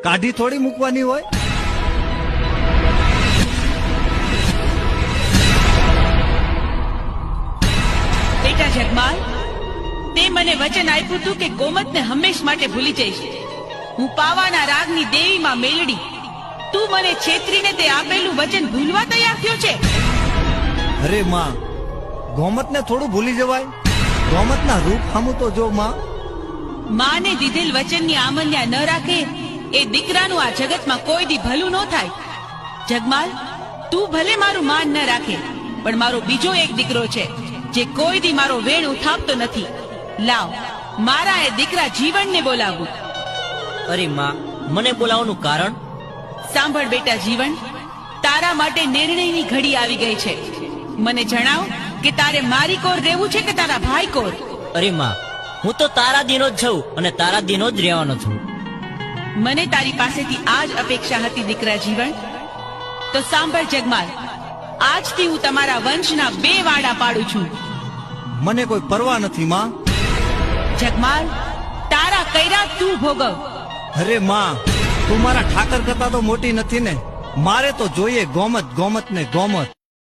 કાઢી થોડી મૂકવાની હોય? બેટા જગમાલ, તે મને વચન આપ્યું હતું કે ગોમતને હંમેશ માટે ભૂલી જઈશ. હું પાવાના રાગની દેવીમાં મેલડી. તું મને છેતરીને તે આપેલું વચન ભૂલવા તૈયાર થયો છે? અરે માં, ગોમતને થોડું ભૂલી જવાય? ગોમતના રૂપ સામું તો જો માં. માને દીધેલ વચનની આમન્યા ન રાખે એ દીકરાનું આ જગતમાં કોઈ દી ભલું ન થાય. જગમાલ, તું ભલે મારું માન ન રાખે, પણ મારો બીજો એક દીકરો છે જે કોઈ દી મારો વેણ ઉઠાવતો નથી. લાવ, મારા એ દીકરા જીવનને બોલાવું. અરે માં, મને બોલાવવાનું કારણ? સાંભળ બેટા જીવન, તારા માટે નિર્ણયની ઘડી આવી ગઈ છે. મને જણાવ કે તારે મારી કોર રહેવું છે કે તારા ભાઈ કોર? અરે માં, હું તો તારા દીનો જ છું અને તારા દીનો જ રહેવાનો છું. મને તારી પાસેથી આ જ અપેક્ષા હતી દીકરા જીવન. તો સાંભળ જગમાલ, આજથી હું તમારા વંશના 2 વાડા પાડું છું. મને કોઈ પરવા નથી માં. જગમાલ, તારા કૈરા તું ભોગવ. અરે માં, તું મારા ઠાકર કરતા તો મોટી નથી ને. મારે તો જોઈએ ગોમત, ગોમત ને ગોમત.